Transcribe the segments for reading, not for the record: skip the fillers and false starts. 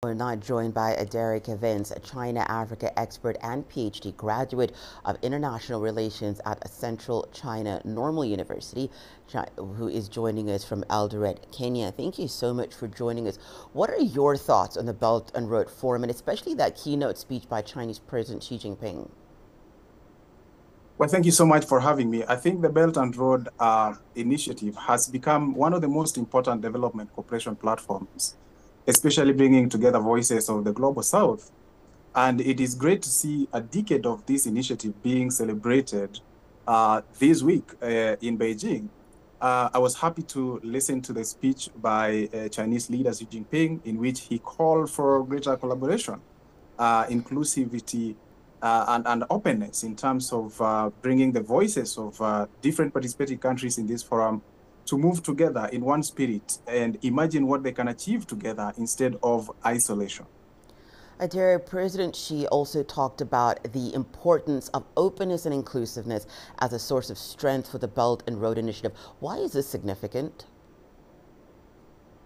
We're now joined by Adhere Cavince, a China-Africa expert and PhD graduate of international relations at Central China Normal University, who is joining us from Eldoret, Kenya. Thank you so much for joining us. What are your thoughts on the Belt and Road Forum, and especially that keynote speech by Chinese President Xi Jinping? Well, thank you so much for having me. I think the Belt and Road Initiative has become one of the most important development cooperation platforms, especially bringing together voices of the Global South. And it is great to see a decade of this initiative being celebrated this week in Beijing. I was happy to listen to the speech by Chinese leader Xi Jinping, in which he called for greater collaboration, inclusivity, and openness in terms of bringing the voices of different participating countries in this forum to move together in one spirit and imagine what they can achieve together instead of isolation. Adhere, President Xi also talked about the importance of openness and inclusiveness as a source of strength for the Belt and Road Initiative. Why is this significant?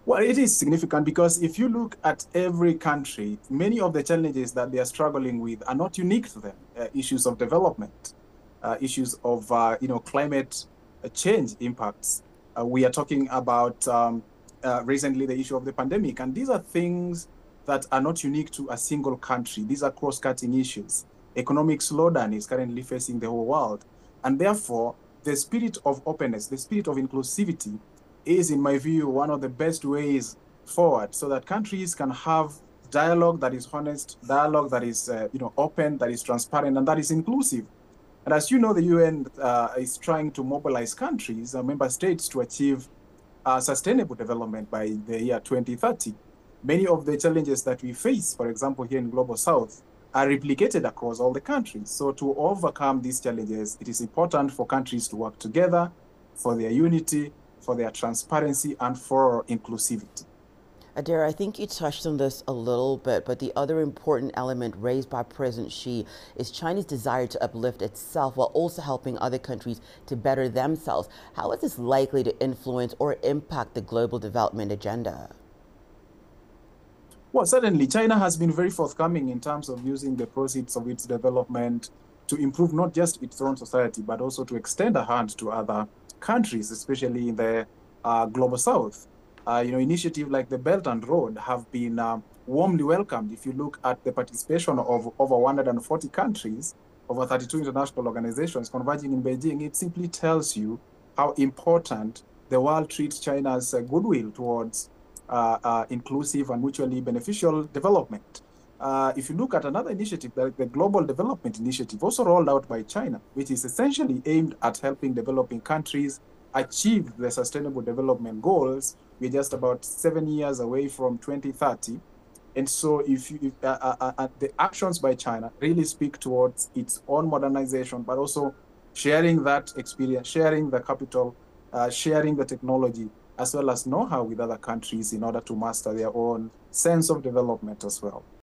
Well, it is significant because if you look at every country, many of the challenges that they are struggling with are not unique to them. Issues of development, issues of climate change impacts. We are talking about recently the issue of the pandemic, and these are things that are not unique to a single country. These are cross-cutting issues. Economic slowdown is currently facing the whole world, and therefore the spirit of openness, the spirit of inclusivity is, in my view, one of the best ways forward so that countries can have dialogue that is honest, dialogue that is open, that is transparent, and that is inclusive. And as you know, the UN is trying to mobilize countries, member states, to achieve sustainable development by the year 2030. Many of the challenges that we face, for example, here in Global South, are replicated across all the countries. So to overcome these challenges, it is important for countries to work together for their unity, for their transparency, and for inclusivity. Adira, I think you touched on this a little bit, but the other important element raised by President Xi is China's desire to uplift itself while also helping other countries to better themselves. How is this likely to influence or impact the global development agenda? Well, certainly, China has been very forthcoming in terms of using the proceeds of its development to improve not just its own society, but also to extend a hand to other countries, especially in the Global South. Initiatives like the Belt and Road have been warmly welcomed. If you look at the participation of over 140 countries, over 32 international organizations converging in Beijing, it simply tells you how important the world treats China's goodwill towards inclusive and mutually beneficial development. If you look at another initiative, like the Global Development Initiative, also rolled out by China, which is essentially aimed at helping developing countries achieve the Sustainable Development Goals. We're just about 7 years away from 2030. And so if the actions by China really speak towards its own modernization, but also sharing that experience, sharing the capital, sharing the technology, as well as know-how with other countries in order to master their own sense of development as well.